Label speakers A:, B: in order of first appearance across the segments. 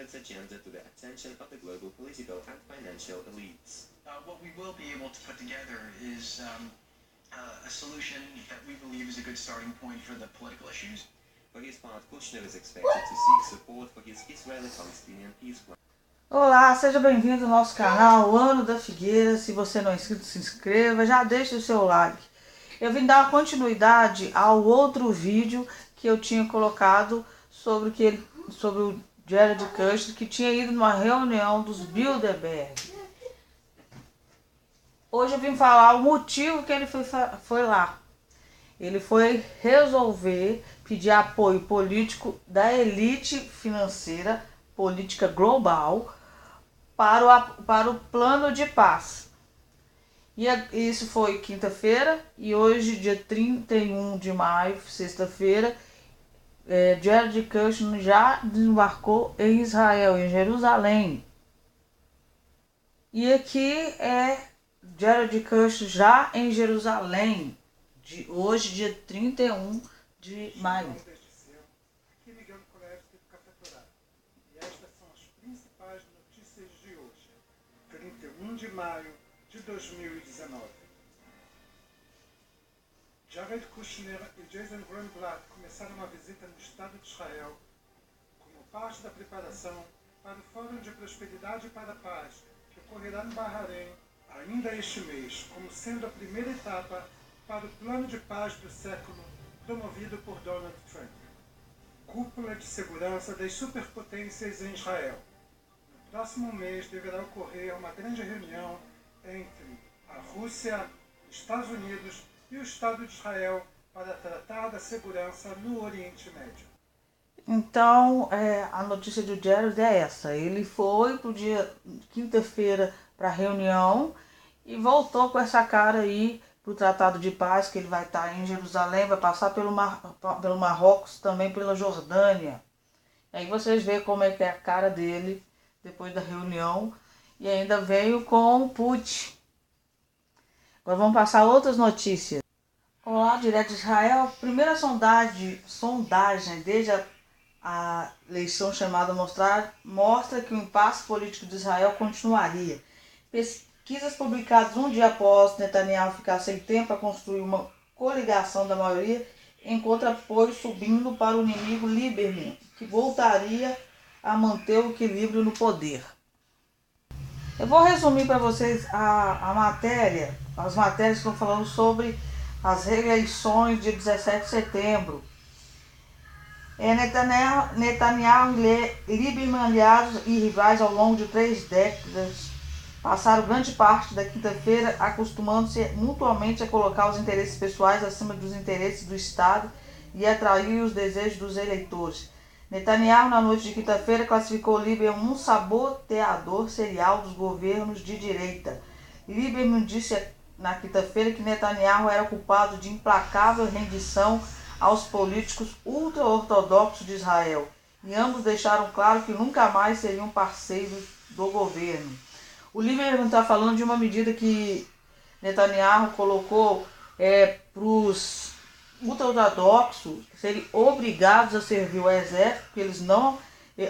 A: its agenda to the attention of the global political and financial elites.
B: What we will be able to put together is a solution that we believe is a good starting point for the political issues.
A: For his part, Kushner is expected to seek support for his Israeli-Palestinian peace plan.
C: Olá, seja bem-vindo ao nosso canal, o Ano da Figueira. Se você não é inscrito, se inscreva, já deixe o seu like. Eu vim dar uma continuidade ao outro vídeo que eu tinha colocado sobre o Jared Kushner, que tinha ido numa reunião dos Bilderberg. Hoje eu vim falar o motivo que ele foi lá. Ele foi resolver pedir apoio político da elite financeira, política global, para o plano de paz. E isso foi quinta-feira, e hoje, dia 31 de maio, sexta-feira, Jared Kushner já desembarcou em Israel, em Jerusalém. E aqui é Jared Kushner já em Jerusalém, hoje, dia 31 de maio.
D: Aqui Miguel Nicolevski do Café Torá. E estas são as principais notícias de hoje, 31 de maio de 2019. Jared Kushner e Jason Greenblatt começaram uma visita no Estado de Israel como parte da preparação para o Fórum de Prosperidade para a Paz, que ocorrerá no Bahrein ainda este mês, como sendo a primeira etapa para o plano de paz do século promovido por Donald Trump. Cúpula de segurança das superpotências em Israel. No próximo mês deverá ocorrer uma grande reunião entre a Rússia, os Estados Unidos e o Estado de Israel para tratar da segurança no Oriente Médio.
C: Então, a notícia do Jared é essa. Ele foi pro dia quinta-feira para a reunião e voltou com essa cara aí para o Tratado de Paz, que ele vai estar em Jerusalém, vai passar pelo Marrocos, também pela Jordânia. E aí vocês veem como é que é a cara dele depois da reunião. E ainda veio com o Putin. Agora vamos passar outras notícias. Olá, direto de Israel. Primeira sondagem desde a eleição chamada mostra que o impasse político de Israel continuaria. Pesquisas publicadas um dia após Netanyahu ficar sem tempo para construir uma coligação da maioria encontra apoio subindo para o inimigo Lieberman, que voltaria a manter o equilíbrio no poder. Eu vou resumir para vocês a matéria. As matérias que estão falando sobre as reeleições de 17 de setembro. Netanyahu e Lieberman, aliados e rivais ao longo de 3 décadas, passaram grande parte da quinta-feira acostumando-se mutuamente a colocar os interesses pessoais acima dos interesses do Estado e atrair os desejos dos eleitores. Netanyahu, na noite de quinta-feira, classificou Lieberman um saboteador serial dos governos de direita. Lieberman disse na quinta-feira que Netanyahu era culpado de implacável rendição aos políticos ultra-ortodoxos de Israel, e ambos deixaram claro que nunca mais seriam parceiros do governo. O Lieberman está falando de uma medida que Netanyahu colocou para os ultra-ortodoxos serem obrigados a servir o exército, porque eles não...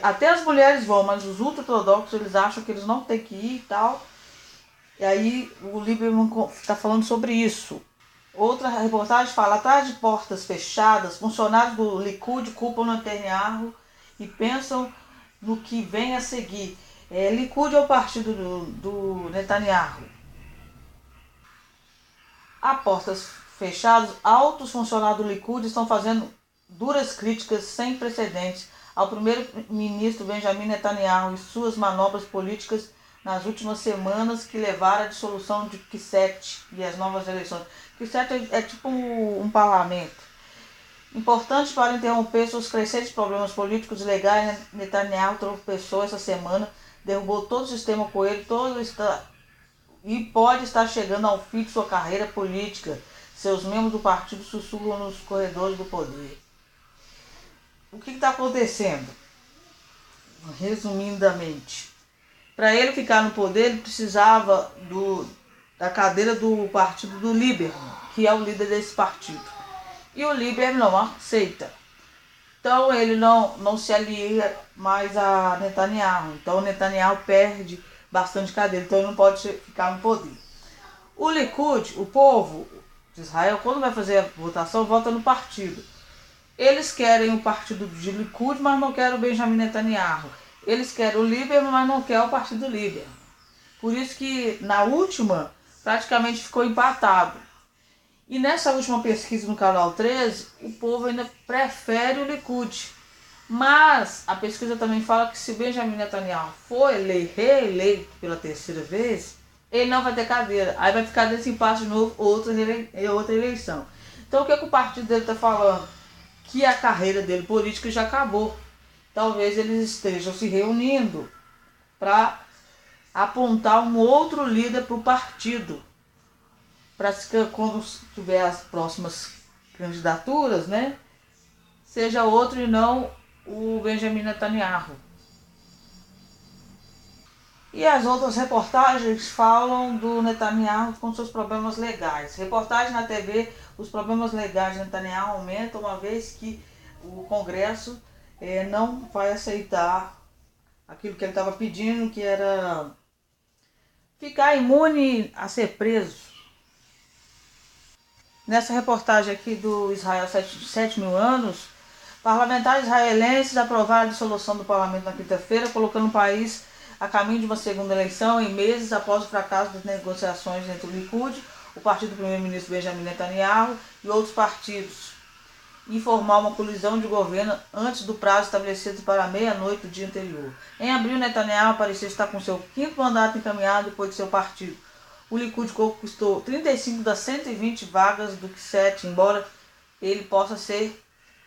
C: Até as mulheres vão, mas os ultra-ortodoxos eles acham que eles não têm que ir e tal. E aí o Lieberman está falando sobre isso. Outra reportagem fala: atrás de portas fechadas, funcionários do Likud culpam Netanyahu e pensam no que vem a seguir. Likud é o partido do Netanyahu. A portas fechadas, altos funcionários do Likud estão fazendo duras críticas sem precedentes ao primeiro-ministro Benjamin Netanyahu e suas manobras políticas nas últimas semanas que levaram à dissolução de Knesset e as novas eleições. Knesset é tipo um parlamento. Importante para interromper seus crescentes problemas políticos e legais, Netanyahu tropeçou essa semana, derrubou todo o sistema coelho e pode estar chegando ao fim de sua carreira política. Seus membros do partido sussurram nos corredores do poder. O que está acontecendo? Resumidamente, para ele ficar no poder, ele precisava da cadeira do partido do Lieberman, que é o líder desse partido. E o Lieberman não aceita. Então ele não se alia mais a Netanyahu. Então o Netanyahu perde bastante cadeira, então ele não pode ficar no poder. O Likud, o povo de Israel, quando vai fazer a votação, vota no partido. Eles querem o partido de Likud, mas não querem o Benjamin Netanyahu. Eles querem o Lieberman, mas não querem o partido Lieberman. Por isso que na última praticamente ficou empatado. E nessa última pesquisa no Canal 13, o povo ainda prefere o Likud. Mas a pesquisa também fala que se Benjamin Netanyahu for reeleito pela terceira vez, ele não vai ter cadeira. Aí vai ficar desse empate de novo, outra eleição. Então o que o partido dele está falando? Que a carreira dele política já acabou. Talvez eles estejam se reunindo para apontar um outro líder para o partido. Para que quando tiver as próximas candidaturas, né, seja outro e não o Benjamin Netanyahu. E as outras reportagens falam do Netanyahu com seus problemas legais. Reportagem na TV, os problemas legais de Netanyahu aumentam uma vez que o Congresso não vai aceitar aquilo que ele estava pedindo, que era ficar imune a ser preso. Nessa reportagem aqui do Israel 7.000 anos, parlamentares israelenses aprovaram a dissolução do parlamento na quinta-feira, colocando o país a caminho de uma segunda eleição em meses após o fracasso das negociações entre o Likud, o partido do primeiro-ministro Benjamin Netanyahu e outros partidos, e formar uma colisão de governo antes do prazo estabelecido para a meia-noite do dia anterior. Em abril, Netanyahu parecia estar com seu quinto mandato encaminhado depois de seu partido. O Likud conquistou 35 das 120 vagas do Knesset, embora ele possa ser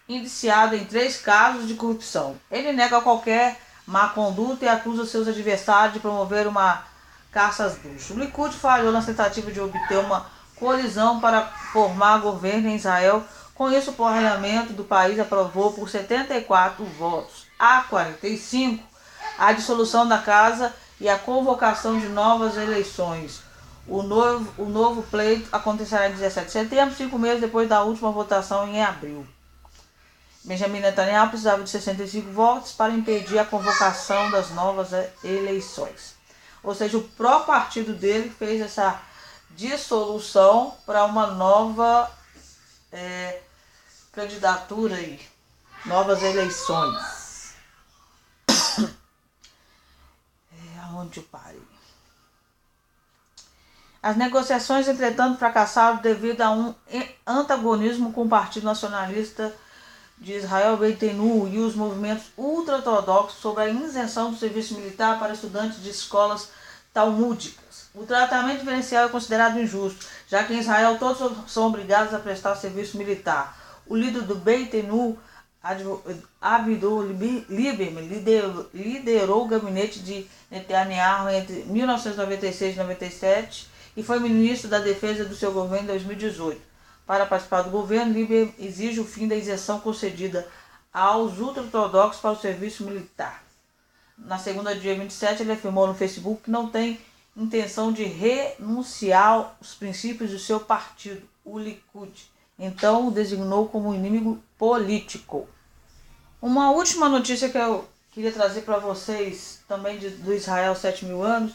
C: indiciado em 3 casos de corrupção. Ele nega qualquer má conduta e acusa seus adversários de promover uma caça às bruxas. O Likud falhou na tentativa de obter uma coalizão para formar governo em Israel. Com isso, o parlamento do país aprovou por 74 votos a 45 a dissolução da casa e a convocação de novas eleições. O novo pleito acontecerá em 17 de setembro, 5 meses depois da última votação em abril. Benjamin Netanyahu precisava de 65 votos para impedir a convocação das novas eleições. Ou seja, o próprio partido dele fez essa dissolução para uma nova candidatura aí, novas eleições. Aonde eu parei? As negociações, entretanto, fracassaram devido a um antagonismo com o Partido Nacionalista de Israel Beitenu e os movimentos ultra-ortodoxos sobre a isenção do serviço militar para estudantes de escolas talmúdicas. O tratamento diferencial é considerado injusto, já que em Israel todos são obrigados a prestar serviço militar. O líder do Beitenu, Avigdor Lieberman, liderou o gabinete de Netanyahu entre 1996 e 1997 e foi ministro da Defesa do seu governo em 2018. Para participar do governo, Lieberman exige o fim da isenção concedida aos ultra-ortodoxos para o serviço militar. Na segunda, dia 27, ele afirmou no Facebook que não tem intenção de renunciar aos princípios do seu partido, o Likud. Então o designou como inimigo político. Uma última notícia que eu queria trazer para vocês, também do Israel 7.000 anos,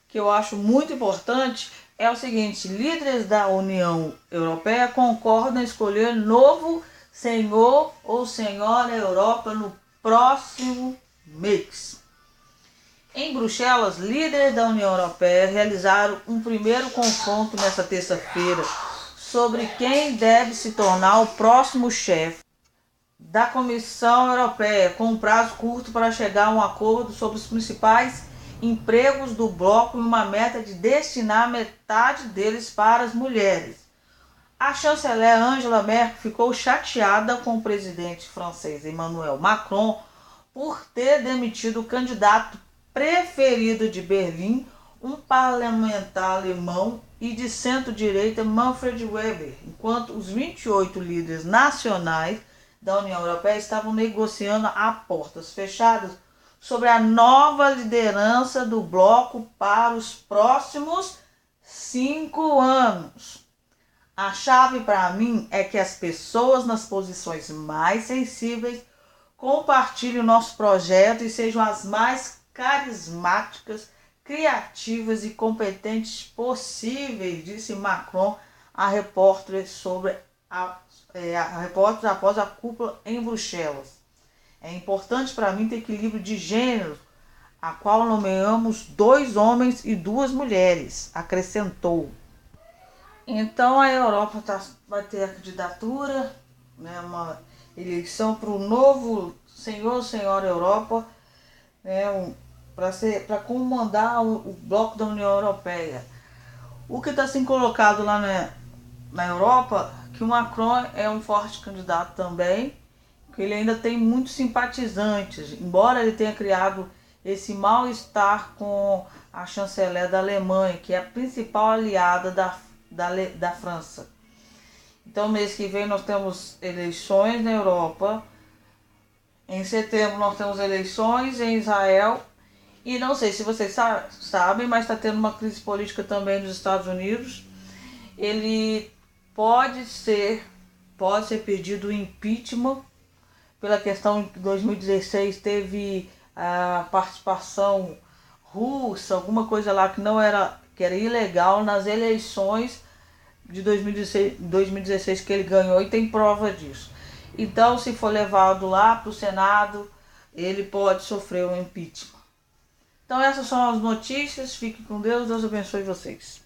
C: que eu acho muito importante, é o seguinte: líderes da União Europeia concordam em escolher novo senhor ou senhora Europa no próximo mês. Em Bruxelas, líderes da União Europeia realizaram um primeiro confronto nesta terça-feira sobre quem deve se tornar o próximo chefe da Comissão Europeia, com um prazo curto para chegar a um acordo sobre os principais empregos do bloco e uma meta de destinar metade deles para as mulheres. A chanceler Angela Merkel ficou chateada com o presidente francês Emmanuel Macron por ter demitido o candidato preferido de Berlim, um parlamentar alemão e de centro-direita Manfred Weber, enquanto os 28 líderes nacionais da União Europeia estavam negociando a portas fechadas sobre a nova liderança do bloco para os próximos 5 anos. A chave para mim é que as pessoas nas posições mais sensíveis compartilhem o nosso projeto e sejam as mais carismáticas, criativas e competentes possíveis, disse Macron a repórter sobre a repórter após a cúpula em Bruxelas. É importante para mim ter equilíbrio de gênero, a qual nomeamos 2 homens e 2 mulheres, acrescentou. Então a Europa vai ter a candidatura, né, uma eleição para o novo senhora Europa, né, para comandar o bloco da União Europeia. O que está sendo colocado lá na Europa, que o Macron é um forte candidato também, que ele ainda tem muitos simpatizantes, embora ele tenha criado esse mal-estar com a chanceler da Alemanha, que é a principal aliada da França. Então, mês que vem nós temos eleições na Europa, em setembro nós temos eleições em Israel, e não sei se vocês sabem, mas está tendo uma crise política também nos Estados Unidos. Ele pode ser pedido o impeachment pela questão que em 2016 teve a participação russa, alguma coisa lá que era ilegal nas eleições de 2016 que ele ganhou, e tem prova disso. Então, se for levado lá para o Senado, ele pode sofrer um impeachment. Então essas são as notícias, fiquem com Deus, Deus abençoe vocês.